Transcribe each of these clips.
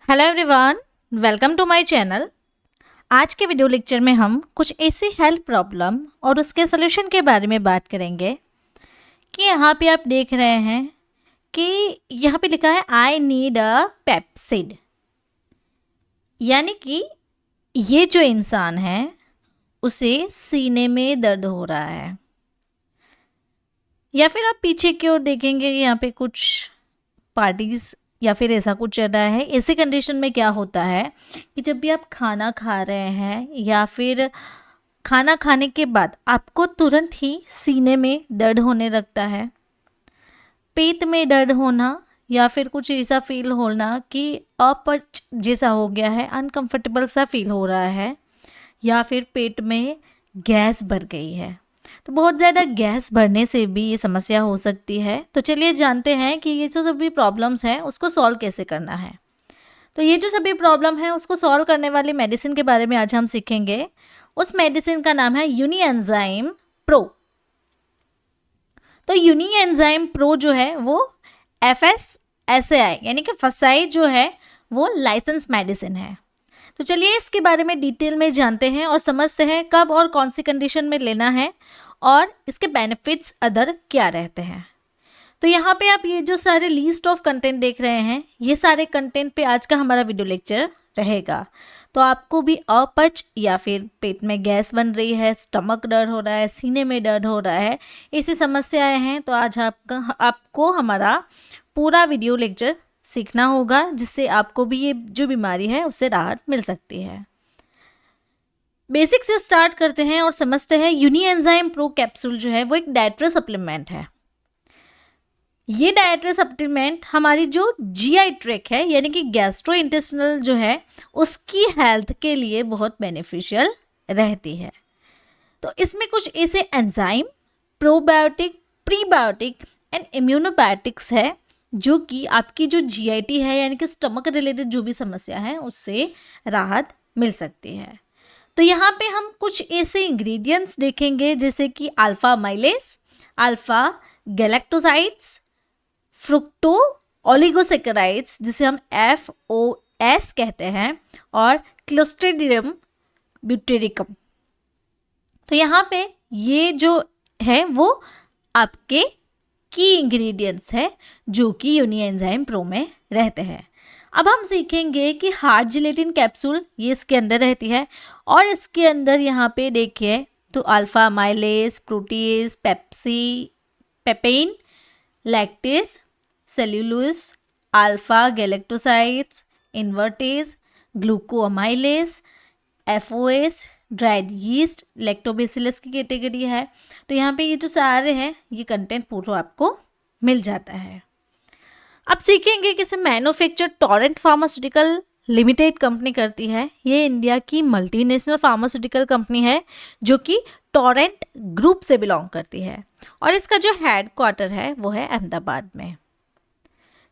Hello everyone, welcome to my channel. आज के video lecture में हम कुछ ऐसी हेल्थ प्रॉब्लम और उसके सलूशन के बारे में बात करेंगे कि यहाँ पे आप देख रहे हैं कि यहाँ पे लिखा है आई नीड अ पेप्सिड, यानी कि ये जो इंसान है उसे सीने में दर्द हो रहा है। या फिर आप पीछे की ओर देखेंगे यहाँ पे कुछ पार्टीज या फिर ऐसा कुछ चल रहा है। ऐसी कंडीशन में क्या होता है कि जब भी आप खाना खा रहे हैं या फिर खाना खाने के बाद आपको तुरंत ही सीने में दर्द होने लगता है, पेट में दर्द होना या फिर कुछ ऐसा फील होना कि अपच जैसा हो गया है, अनकंफर्टेबल सा फील हो रहा है, या फिर पेट में गैस भर गई है। तो बहुत ज़्यादा गैस भरने से भी ये समस्या हो सकती है। तो चलिए जानते हैं कि ये जो सभी प्रॉब्लम्स हैं उसको सॉल्व कैसे करना है। तो ये जो सभी प्रॉब्लम है उसको सॉल्व करने वाली मेडिसिन के बारे में आज हम सीखेंगे। उस मेडिसिन का नाम है यूनिएंजाइम प्रो। तो यूनिएंजाइम प्रो जो है वो FSSAI यानी कि फसाई जो है वो लाइसेंस मेडिसिन है। तो चलिए इसके बारे में डिटेल में जानते हैं और समझते हैं कब और कौन सी कंडीशन में लेना है और इसके बेनिफिट्स अदर क्या रहते हैं। तो यहाँ पे आप ये जो सारे लिस्ट ऑफ कंटेंट देख रहे हैं, ये सारे कंटेंट पे आज का हमारा वीडियो लेक्चर रहेगा। तो आपको भी अपच या फिर पेट में गैस बन रही है, स्टमक दर्द हो रहा है, सीने में दर्द हो रहा है, ऐसी समस्याएं हैं, तो आज आपको हमारा पूरा वीडियो लेक्चर सीखना होगा, जिससे आपको भी ये जो बीमारी है उससे राहत मिल सकती है। बेसिक से स्टार्ट करते हैं और समझते हैं। यूनिएंजाइम प्रो कैप्सूल जो है वो एक डाइटरी सप्लीमेंट है। ये डाइटरी सप्लीमेंट हमारी जो जीआई ट्रैक्ट है यानी कि गैस्ट्रोइंटेस्टिनल जो है उसकी हेल्थ के लिए बहुत बेनिफिशियल रहती है। तो इसमें कुछ ऐसे एंजाइम, प्रोबायोटिक, प्रीबायोटिक एंड इम्यूनोबायोटिक्स है जो कि आपकी जो जीआईटी है यानी कि स्टमक रिलेटेड जो भी समस्या है उससे राहत मिल सकती है। तो यहाँ पे हम कुछ ऐसे इंग्रेडिएंट्स देखेंगे जैसे कि अल्फा माइलेस, अल्फा गैलेक्टोसाइड्स, फ्रुक्टो ओलिगोसैकेराइड्स जिसे हम FOS कहते हैं, और क्लोस्ट्रीडियम ब्यूटेरिकम। तो यहाँ पे ये जो है वो आपके की इंग्रेडिएंट्स है जो कि यूनिएंजाइम प्रो में रहते हैं। अब हम सीखेंगे कि हार्ड जिलेटिन कैप्सूल ये इसके अंदर रहती है, और इसके अंदर यहाँ पे देखिए तो alpha amylase, protease, papain, lactase, cellulose, alpha galactosides, invertase, glucoamylase, FOS, dried yeast, lactobacillus की कैटेगरी है। तो यहाँ पे ये जो सारे हैं ये कंटेंट पूरा आपको मिल जाता है। अब सीखेंगे कि इसे manufacture Torrent pharmaceutical limited company करती है। ये इंडिया की मल्टीनेशनल फार्मास्यूटिकल कंपनी है जो कि टोरेंट ग्रुप से बिलोंग करती है, और इसका जो हेड क्वार्टर है वो है अहमदाबाद में।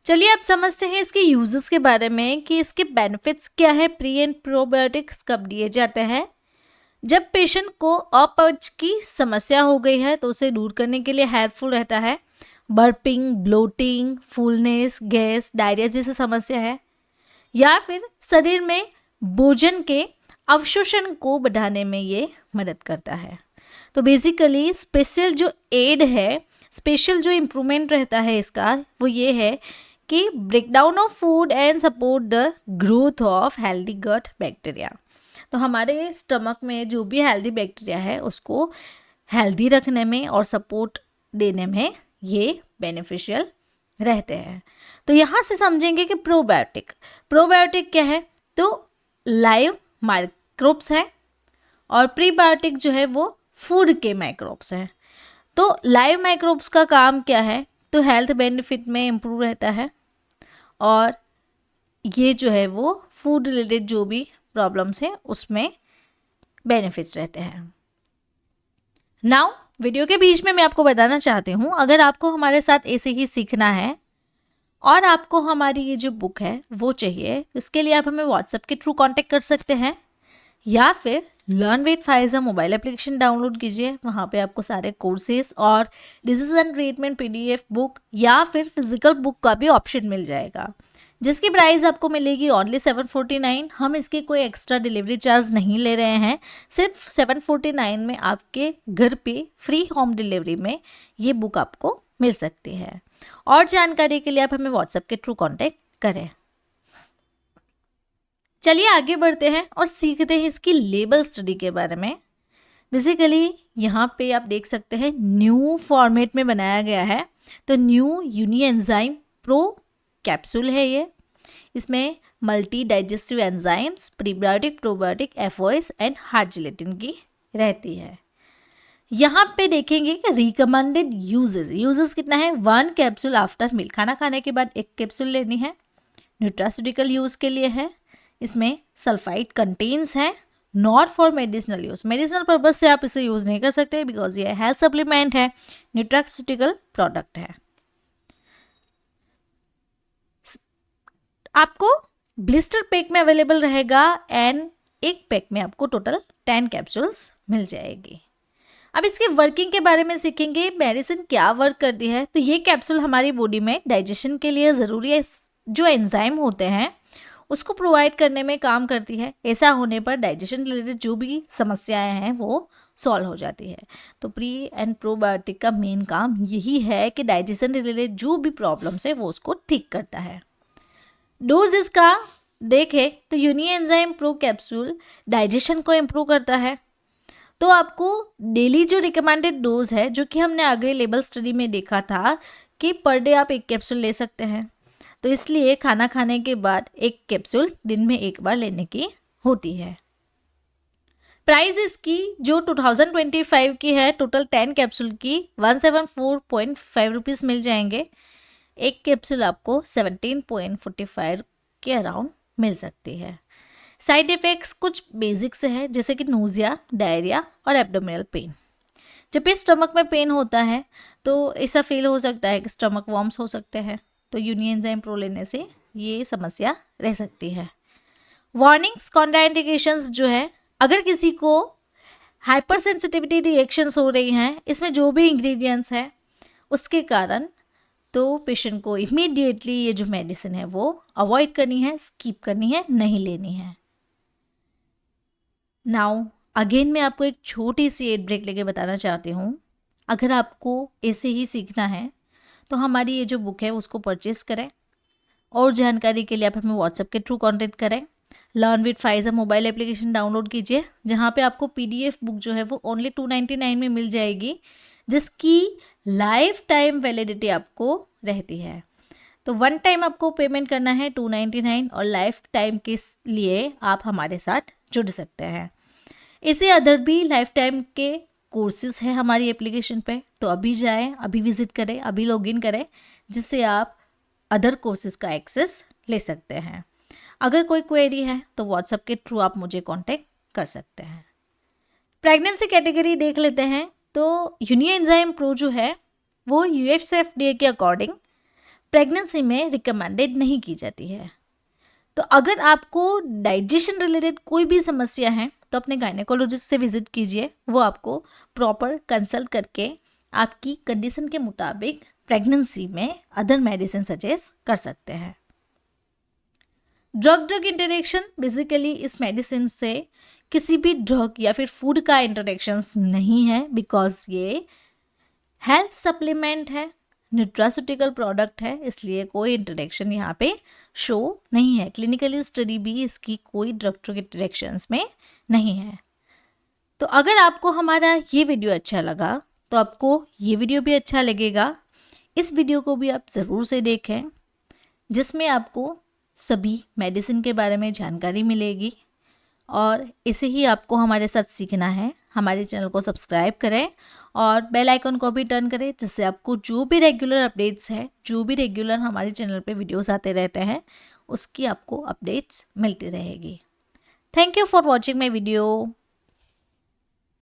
चलिए अब समझते हैं इसके यूजेस के बारे में कि इसके बेनिफिट्स क्या है। प्री एंड प्रोबायोटिक्स कब दिए जाते हैं? जब पेशेंट को अपच की समस्या हो गई है तो उसे दूर करने के लिए हेल्पफुल रहता है। Burping, bloating, fullness, gas, diarrhoea जैसी समस्या है, या फिर शरीर में भोजन के अवशोषण को बढ़ाने में ये मदद करता है। तो बेसिकली स्पेशल जो एड है, स्पेशल जो इम्प्रूवमेंट रहता है इसका वो ये है कि breakdown of food and support the growth of healthy gut bacteria. तो हमारे स्टमक में जो भी हेल्दी बैक्टीरिया है उसको हेल्दी रखने में और सपोर्ट देने में ये बेनिफिशियल रहते हैं। तो यहाँ से समझेंगे कि प्रोबायोटिक क्या है, तो लाइव माइक्रोब्स है, और प्रीबायोटिक जो है वो फूड के माइक्रोब्स हैं। तो लाइव माइक्रोब्स का काम क्या है, तो हेल्थ बेनिफिट में इम्प्रूव रहता है, और ये जो है वो फूड रिलेटेड जो भी प्रॉब्लम्स हैं उसमें बेनिफिट्स रहते हैं। नाउ वीडियो के बीच में मैं आपको बताना चाहती हूँ, अगर आपको हमारे साथ ऐसे ही सीखना है और आपको हमारी ये जो बुक है वो चाहिए, इसके लिए आप हमें व्हाट्सएप के थ्रू कांटेक्ट कर सकते हैं, या फिर learn with Pfizer mobile application download कीजिए। वहाँ पे आपको सारे कोर्सेज और डिसीजन ट्रीटमेंट PDF बुक या फिर फिजिकल बुक का भी ऑप्शन मिल जाएगा। जिसकी प्राइस आपको मिलेगी ओनली 749। हम इसके कोई एक्स्ट्रा डिलीवरी चार्ज नहीं ले रहे हैं, सिर्फ 749 में आपके घर पे फ्री होम डिलीवरी में ये बुक आपको मिल सकती है। और जानकारी के लिए आप हमें व्हाट्सएप के थ्रू कांटेक्ट करें। चलिए आगे बढ़ते हैं और सीखते हैं इसकी लेबल स्टडी के बारे में। बेसिकली यहाँ पे आप देख सकते हैं न्यू फॉर्मेट में बनाया गया है। तो न्यू यूनिएंजाइम प्रो कैप्सूल है ये। इसमें multi digestive enzymes, prebiotic, probiotic, FOS and heart gelatin की रहती है। यहाँ पे देखेंगे कि रिकमेंडेड यूजेस कितना है, 1 कैप्सूल आफ्टर मील, खाना खाने के बाद 1 कैप्सूल लेनी है। न्यूट्रास्यूटिकल यूज़ के लिए है। इसमें सल्फाइड कंटेन्स है, not for medicinal use. Medicinal purpose से आप इसे यूज़ नहीं कर सकते बिकॉज ये हेल्थ सप्लीमेंट है, न्यूट्रास्यूटिकल प्रोडक्ट है। आपको ब्लिस्टर पैक में अवेलेबल रहेगा एंड एक पैक में आपको टोटल 10 कैप्सूल्स मिल जाएगी। अब इसके वर्किंग के बारे में सीखेंगे, मेडिसिन क्या वर्क करती है। तो ये कैप्सूल हमारी बॉडी में डाइजेशन के लिए ज़रूरी है जो एंजाइम होते हैं उसको प्रोवाइड करने में काम करती है। ऐसा होने पर डाइजेशन रिलेटेड जो भी समस्याएं हैं वो सॉल्व हो जाती है। तो प्री एंड प्रोबायोटिक का मेन काम यही है कि डाइजेशन रिलेटेड जो भी प्रॉब्लम्स है वो उसको ठीक करता है। डोज इसका देखें तो यूनिएंजाइम प्रो कैप्सूल डाइजेशन को इम्प्रूव करता है। तो आपको डेली जो रिकमेंडेड डोज है, जो कि हमने आगे लेबल स्टडी में देखा था कि पर डे आप 1 कैप्सूल ले सकते हैं, तो इसलिए खाना खाने के बाद 1 कैप्सूल दिन में 1 बार लेने की होती है। प्राइस इसकी जो 2025 की है, टोटल 10 कैप्सूल की 174.5 रुपीज़ मिल जाएंगे। 1 कैप्सूल आपको 17.45 के अराउंड मिल सकती है। साइड इफ़ेक्ट्स कुछ बेसिक से है, जैसे कि नोजिया, डायरिया और एब्डोमिनल पेन। जब भी स्टमक में पेन होता है तो ऐसा फील हो सकता है कि स्टमक वॉर्म्स हो सकते हैं, तो यूनिएंजाइम प्रो लेने से ये समस्या रह सकती है। वार्निंग्स, कॉन्ट्राइंडिकेशंस जो है, अगर किसी को हाइपर सेंसिटिविटी रिएक्शंस हो रही हैं इसमें जो भी इंग्रेडिएंट्स हैं उसके कारण, तो पेशेंट को इमीडिएटली ये जो मेडिसिन है वो अवॉइड करनी है, स्किप करनी है, नहीं लेनी है। नाउ अगेन मैं आपको एक छोटी सी एड ब्रेक लेके बताना चाहती हूँ। अगर आपको ऐसे ही सीखना है तो हमारी ये जो बुक है उसको परचेस करें। और जानकारी के लिए आप हमें व्हाट्सएप के थ्रू कॉन्टेक्ट करें। Learn with Pfizer mobile application download कीजिए, जहाँ पे आपको PDF बुक जो है वो ओनली 299 में मिल जाएगी, जिसकी लाइफ टाइम वैलिडिटी आपको रहती है। तो 1 टाइम आपको पेमेंट करना है 299 और लाइफ टाइम के लिए आप हमारे साथ जुड़ सकते हैं। इसे अदर भी लाइफ टाइम के कोर्सेज हैं हमारी एप्लीकेशन पे, तो अभी जाएं, अभी विजिट करें, अभी लॉगिन करें, जिससे आप अदर कोर्सेज का एक्सेस ले सकते हैं। अगर कोई क्वेरी है तो व्हाट्सएप के थ्रू आप मुझे कांटेक्ट कर सकते हैं। प्रेगनेंसी कैटेगरी देख लेते हैं। तो यूनिएंजाइम प्रो जो है वो USFDA के अकॉर्डिंग प्रेगनेंसी में रिकमेंडेड नहीं की जाती है। तो अगर आपको डाइजेशन रिलेटेड कोई भी समस्या है तो अपने गायनेकोलॉजिस्ट से विजिट कीजिए, वो आपको प्रॉपर कंसल्ट करके आपकी कंडीशन के मुताबिक प्रेगनेंसी में अदर मेडिसिन सजेस्ट कर सकते हैं। ड्रग इंटरेक्शन, बेसिकली इस मेडिसिन से किसी भी ड्रग या फिर फूड का इंटरेक्शंस नहीं है, बिकॉज ये हेल्थ सप्लीमेंट है, न्यूट्रास्यूटिकल प्रोडक्ट है, इसलिए कोई इंटरेक्शन यहाँ पे शो नहीं है। क्लिनिकली स्टडी भी इसकी कोई ड्रग इंटरेक्शंस में नहीं है। तो अगर आपको हमारा ये वीडियो अच्छा लगा तो आपको ये वीडियो भी अच्छा लगेगा। इस वीडियो को भी आप ज़रूर से देखें, जिसमें आपको सभी मेडिसिन के बारे में जानकारी मिलेगी। और इसे ही आपको हमारे साथ सीखना है। हमारे चैनल को सब्सक्राइब करें और बेल आइकन को भी टर्न करें, जिससे आपको जो भी रेगुलर अपडेट्स है, जो भी रेगुलर हमारे चैनल पे वीडियोस आते रहते हैं, उसकी आपको अपडेट्स मिलती रहेगी। Thank you for watching my video.